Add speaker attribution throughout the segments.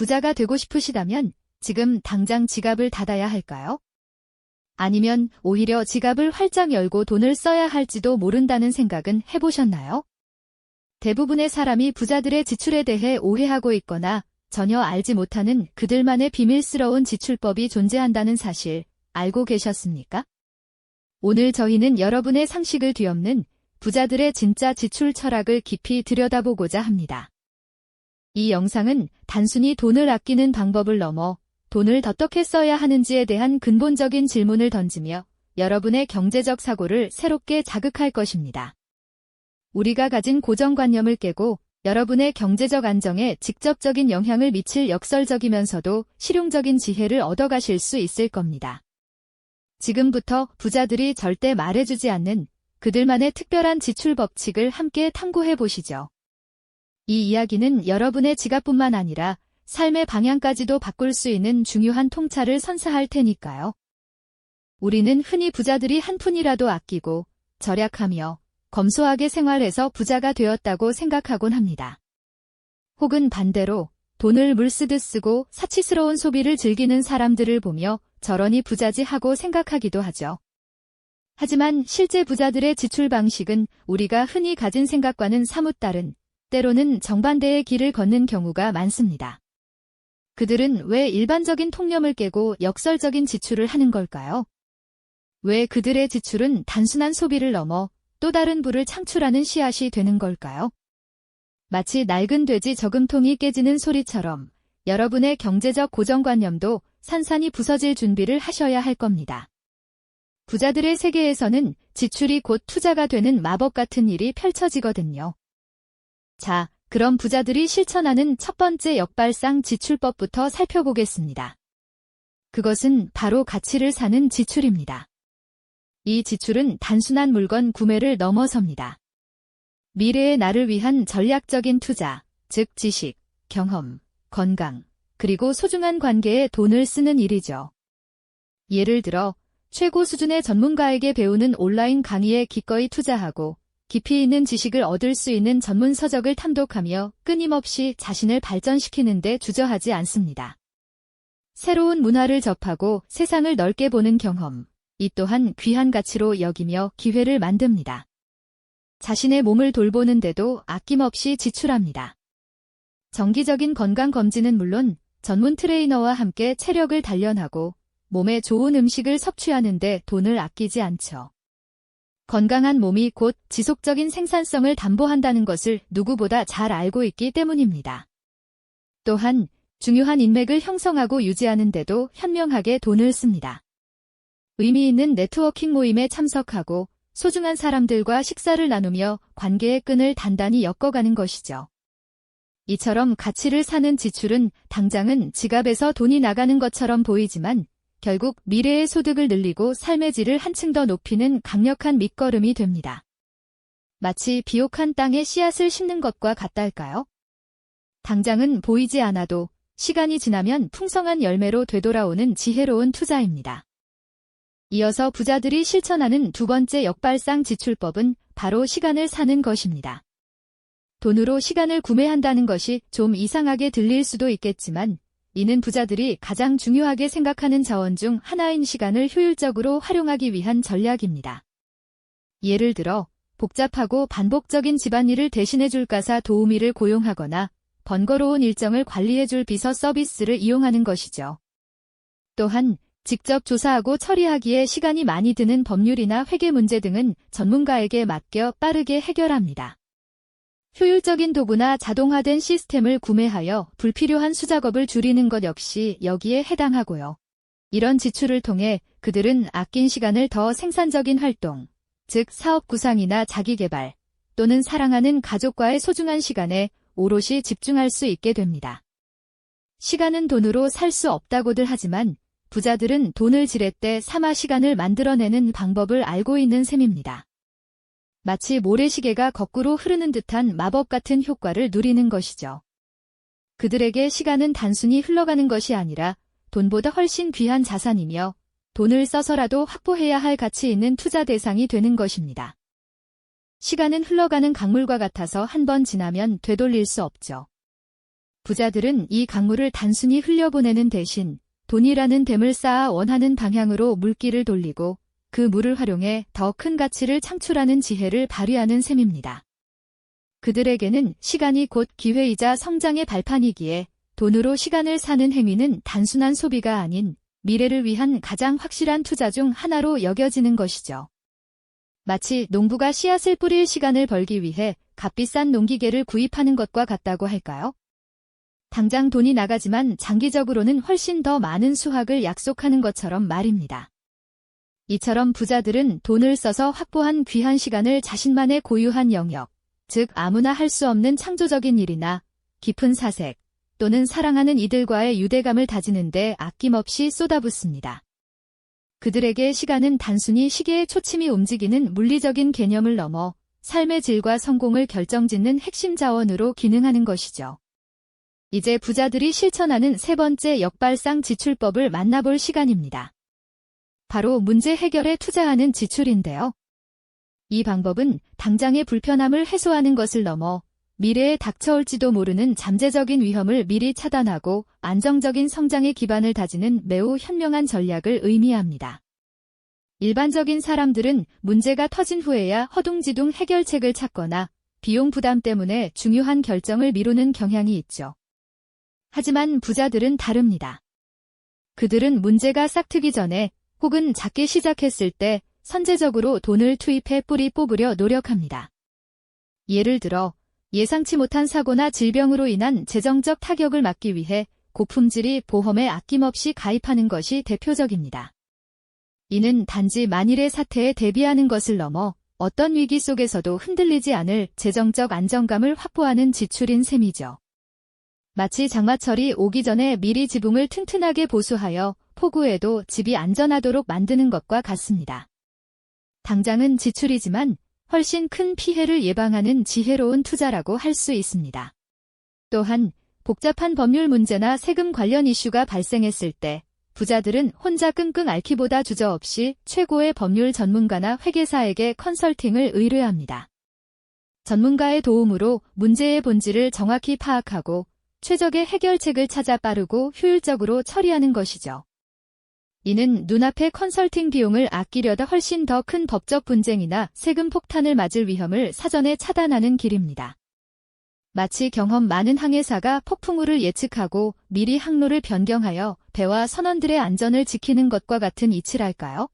Speaker 1: 부자가 되고 싶으시다면 지금 당장 지갑을 닫아야 할까요? 아니면 오히려 지갑을 활짝 열고 돈을 써야 할지도 모른다는 생각은 해보셨나요? 대부분의 사람이 부자들의 지출에 대해 오해하고 있거나 전혀 알지 못하는 그들만의 비밀스러운 지출법이 존재한다는 사실 알고 계셨습니까? 오늘 저희는 여러분의 상식을 뒤엎는 부자들의 진짜 지출 철학을 깊이 들여다보고자 합니다. 이 영상은 단순히 돈을 아끼는 방법을 넘어 돈을 어떻게 써야 하는지에 대한 근본적인 질문을 던지며 여러분의 경제적 사고를 새롭게 자극할 것입니다. 우리가 가진 고정관념을 깨고 여러분의 경제적 안정에 직접적인 영향을 미칠 역설적이면서도 실용적인 지혜를 얻어가실 수 있을 겁니다. 지금부터 부자들이 절대 말해주지 않는 그들만의 특별한 지출 법칙을 함께 탐구해 보시죠. 이 이야기는 여러분의 지갑뿐만 아니라 삶의 방향까지도 바꿀 수 있는 중요한 통찰을 선사할 테니까요. 우리는 흔히 부자들이 한 푼이라도 아끼고 절약하며 검소하게 생활해서 부자가 되었다고 생각하곤 합니다. 혹은 반대로 돈을 물쓰듯 쓰고 사치스러운 소비를 즐기는 사람들을 보며 저러니 부자지 하고 생각하기도 하죠. 하지만 실제 부자들의 지출 방식은 우리가 흔히 가진 생각과는 사뭇 다른, 때로는 정반대의 길을 걷는 경우가 많습니다. 그들은 왜 일반적인 통념을 깨고 역설적인 지출을 하는 걸까요? 왜 그들의 지출은 단순한 소비를 넘어 또 다른 부를 창출하는 씨앗이 되는 걸까요? 마치 낡은 돼지 저금통이 깨지는 소리처럼 여러분의 경제적 고정관념도 산산이 부서질 준비를 하셔야 할 겁니다. 부자들의 세계에서는 지출이 곧 투자가 되는 마법 같은 일이 펼쳐지거든요. 자, 그럼 부자들이 실천하는 첫 번째 역발상 지출법부터 살펴보겠습니다. 그것은 바로 가치를 사는 지출입니다. 이 지출은 단순한 물건 구매를 넘어섭니다. 미래의 나를 위한 전략적인 투자, 즉 지식, 경험, 건강, 그리고 소중한 관계에 돈을 쓰는 일이죠. 예를 들어 최고 수준의 전문가에게 배우는 온라인 강의에 기꺼이 투자하고 깊이 있는 지식을 얻을 수 있는 전문 서적을 탐독하며 끊임없이 자신을 발전시키는 데 주저하지 않습니다. 새로운 문화를 접하고 세상을 넓게 보는 경험, 이 또한 귀한 가치로 여기며 기회를 만듭니다. 자신의 몸을 돌보는데도 아낌없이 지출합니다. 정기적인 건강검진은 물론 전문 트레이너와 함께 체력을 단련하고 몸에 좋은 음식을 섭취하는데 돈을 아끼지 않죠. 건강한 몸이 곧 지속적인 생산성을 담보한다는 것을 누구보다 잘 알고 있기 때문입니다. 또한 중요한 인맥을 형성하고 유지하는 데도 현명하게 돈을 씁니다. 의미 있는 네트워킹 모임에 참석하고 소중한 사람들과 식사를 나누며 관계의 끈을 단단히 엮어가는 것이죠. 이처럼 가치를 사는 지출은 당장은 지갑에서 돈이 나가는 것처럼 보이지만 결국 미래의 소득을 늘리고 삶의 질을 한층 더 높이는 강력한 밑거름이 됩니다. 마치 비옥한 땅에 씨앗을 심는 것과 같달까요? 당장은 보이지 않아도 시간이 지나면 풍성한 열매로 되돌아오는 지혜로운 투자입니다. 이어서 부자들이 실천하는 두 번째 역발상 지출법은 바로 시간을 사는 것입니다. 돈으로 시간을 구매한다는 것이 좀 이상하게 들릴 수도 있겠지만 이는 부자들이 가장 중요하게 생각하는 자원 중 하나인 시간을 효율적으로 활용하기 위한 전략입니다. 예를 들어 복잡하고 반복적인 집안일을 대신해줄 가사 도우미를 고용하거나 번거로운 일정을 관리해줄 비서 서비스를 이용하는 것이죠. 또한 직접 조사하고 처리하기에 시간이 많이 드는 법률이나 회계 문제 등은 전문가에게 맡겨 빠르게 해결합니다. 효율적인 도구나 자동화된 시스템을 구매하여 불필요한 수작업을 줄이는 것 역시 여기에 해당하고요. 이런 지출을 통해 그들은 아낀 시간을 더 생산적인 활동, 즉 사업 구상이나 자기개발, 또는 사랑하는 가족과의 소중한 시간에 오롯이 집중할 수 있게 됩니다. 시간은 돈으로 살 수 없다고들 하지만 부자들은 돈을 지렛대 삼아 시간을 만들어내는 방법을 알고 있는 셈입니다. 마치 모래시계가 거꾸로 흐르는 듯한 마법 같은 효과를 누리는 것이죠. 그들에게 시간은 단순히 흘러가는 것이 아니라 돈보다 훨씬 귀한 자산이며 돈을 써서라도 확보해야 할 가치 있는 투자 대상이 되는 것입니다. 시간은 흘러가는 강물과 같아서 한 번 지나면 되돌릴 수 없죠. 부자들은 이 강물을 단순히 흘려보내는 대신 돈이라는 댐을 쌓아 원하는 방향으로 물길을 돌리고 그 물을 활용해 더 큰 가치를 창출하는 지혜를 발휘하는 셈입니다. 그들에게는 시간이 곧 기회이자 성장의 발판이기에 돈으로 시간을 사는 행위는 단순한 소비가 아닌 미래를 위한 가장 확실한 투자 중 하나로 여겨지는 것이죠. 마치 농부가 씨앗을 뿌릴 시간을 벌기 위해 값비싼 농기계를 구입하는 것과 같다고 할까요? 당장 돈이 나가지만 장기적으로는 훨씬 더 많은 수확을 약속하는 것처럼 말입니다. 이처럼 부자들은 돈을 써서 확보한 귀한 시간을 자신만의 고유한 영역, 즉 아무나 할 수 없는 창조적인 일이나 깊은 사색 또는 사랑하는 이들과의 유대감을 다지는 데 아낌없이 쏟아붓습니다. 그들에게 시간은 단순히 시계의 초침이 움직이는 물리적인 개념을 넘어 삶의 질과 성공을 결정짓는 핵심 자원으로 기능하는 것이죠. 이제 부자들이 실천하는 세 번째 역발상 지출법을 만나볼 시간입니다. 바로 문제 해결에 투자하는 지출인데요. 이 방법은 당장의 불편함을 해소하는 것을 넘어 미래에 닥쳐올지도 모르는 잠재적인 위험을 미리 차단하고 안정적인 성장의 기반을 다지는 매우 현명한 전략을 의미합니다. 일반적인 사람들은 문제가 터진 후에야 허둥지둥 해결책을 찾거나 비용 부담 때문에 중요한 결정을 미루는 경향이 있죠. 하지만 부자들은 다릅니다. 그들은 문제가 싹트기 전에 혹은 작게 시작했을 때 선제적으로 돈을 투입해 뿌리 뽑으려 노력합니다. 예를 들어 예상치 못한 사고나 질병으로 인한 재정적 타격을 막기 위해 고품질이 보험에 아낌없이 가입하는 것이 대표적입니다. 이는 단지 만일의 사태에 대비하는 것을 넘어 어떤 위기 속에서도 흔들리지 않을 재정적 안정감을 확보하는 지출인 셈이죠. 마치 장마철이 오기 전에 미리 지붕을 튼튼하게 보수하여 폭우에도 집이 안전하도록 만드는 것과 같습니다. 당장은 지출이지만 훨씬 큰 피해를 예방하는 지혜로운 투자라고 할 수 있습니다. 또한 복잡한 법률 문제나 세금 관련 이슈가 발생했을 때 부자들은 혼자 끙끙 앓기보다 주저없이 최고의 법률 전문가나 회계사에게 컨설팅을 의뢰합니다. 전문가의 도움으로 문제의 본질을 정확히 파악하고 최적의 해결책을 찾아 빠르고 효율적으로 처리하는 것이죠. 이는 눈앞의 컨설팅 비용을 아끼려다 훨씬 더 큰 법적 분쟁이나 세금 폭탄을 맞을 위험을 사전에 차단하는 길입니다. 마치 경험 많은 항해사가 폭풍우를 예측하고 미리 항로를 변경하여 배와 선원들의 안전을 지키는 것과 같은 이치랄까요?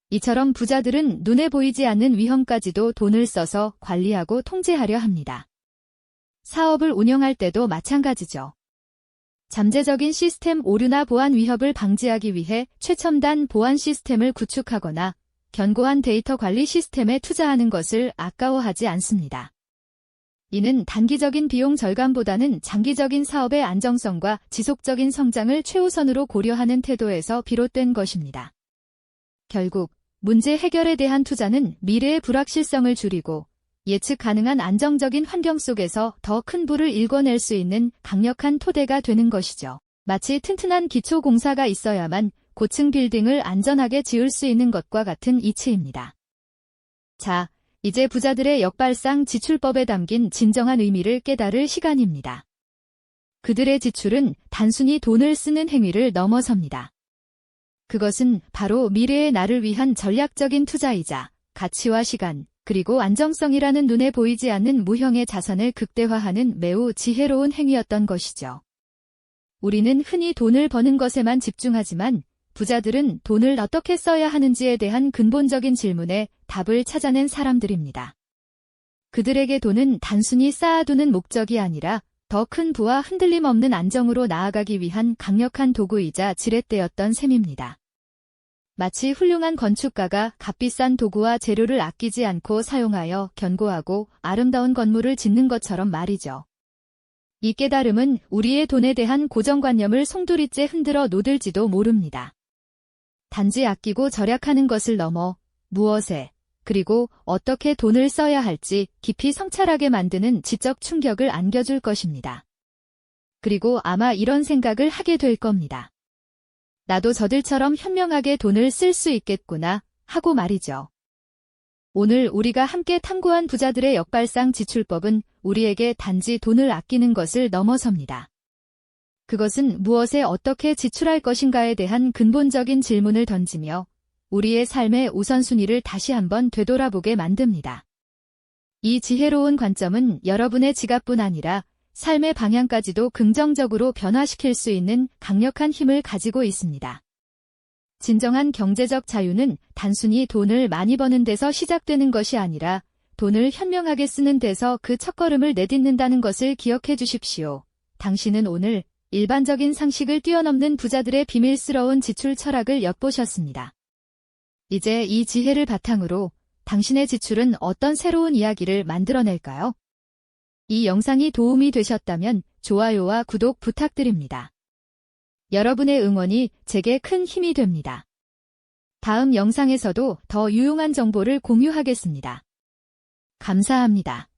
Speaker 1: 이처럼 부자들은 눈에 보이지 않는 위험까지도 돈을 써서 관리하고 통제하려 합니다. 사업을 운영할 때도 마찬가지죠. 잠재적인 시스템 오류나 보안 위협을 방지하기 위해 최첨단 보안 시스템을 구축하거나 견고한 데이터 관리 시스템에 투자하는 것을 아까워하지 않습니다. 이는 단기적인 비용 절감보다는 장기적인 사업의 안정성과 지속적인 성장을 최우선으로 고려하는 태도에서 비롯된 것입니다. 결국 문제 해결에 대한 투자는 미래의 불확실성을 줄이고 예측 가능한 안정적인 환경 속에서 더 큰 부를 일궈낼 수 있는 강력한 토대가 되는 것이죠. 마치 튼튼한 기초 공사가 있어야만 고층 빌딩을 안전하게 지을 수 있는 것과 같은 이치입니다. 자, 이제 부자들의 역발상 지출법에 담긴 진정한 의미를 깨달을 시간입니다. 그들의 지출은 단순히 돈을 쓰는 행위를 넘어섭니다. 그것은 바로 미래의 나를 위한 전략적인 투자이자 가치와 시간, 그리고 안정성이라는 눈에 보이지 않는 무형의 자산을 극대화하는 매우 지혜로운 행위였던 것이죠. 우리는 흔히 돈을 버는 것에만 집중하지만 부자들은 돈을 어떻게 써야 하는지에 대한 근본적인 질문에 답을 찾아낸 사람들입니다. 그들에게 돈은 단순히 쌓아두는 목적이 아니라 더 큰 부와 흔들림 없는 안정으로 나아가기 위한 강력한 도구이자 지렛대였던 셈입니다. 마치 훌륭한 건축가가 값비싼 도구와 재료를 아끼지 않고 사용하여 견고하고 아름다운 건물을 짓는 것처럼 말이죠. 이 깨달음은 우리의 돈에 대한 고정관념을 송두리째 흔들어 놓을지도 모릅니다. 단지 아끼고 절약하는 것을 넘어 무엇에, 그리고 어떻게 돈을 써야 할지 깊이 성찰하게 만드는 지적 충격을 안겨줄 것입니다. 그리고 아마 이런 생각을 하게 될 겁니다. 나도 저들처럼 현명하게 돈을 쓸 수 있겠구나 하고 말이죠. 오늘 우리가 함께 탐구한 부자들의 역발상 지출법은 우리에게 단지 돈을 아끼는 것을 넘어섭니다. 그것은 무엇에 어떻게 지출할 것인가에 대한 근본적인 질문을 던지며 우리의 삶의 우선순위를 다시 한번 되돌아보게 만듭니다. 이 지혜로운 관점은 여러분의 지갑뿐 아니라 삶의 방향까지도 긍정적으로 변화시킬 수 있는 강력한 힘을 가지고 있습니다. 진정한 경제적 자유는 단순히 돈을 많이 버는 데서 시작되는 것이 아니라 돈을 현명하게 쓰는 데서 그 첫걸음을 내딛는다는 것을 기억해 주십시오. 당신은 오늘 일반적인 상식을 뛰어넘는 부자들의 비밀스러운 지출 철학을 엿보셨습니다. 이제 이 지혜를 바탕으로 당신의 지출은 어떤 새로운 이야기를 만들어낼까요? 이 영상이 도움이 되셨다면 좋아요와 구독 부탁드립니다. 여러분의 응원이 제게 큰 힘이 됩니다. 다음 영상에서도 더 유용한 정보를 공유하겠습니다. 감사합니다.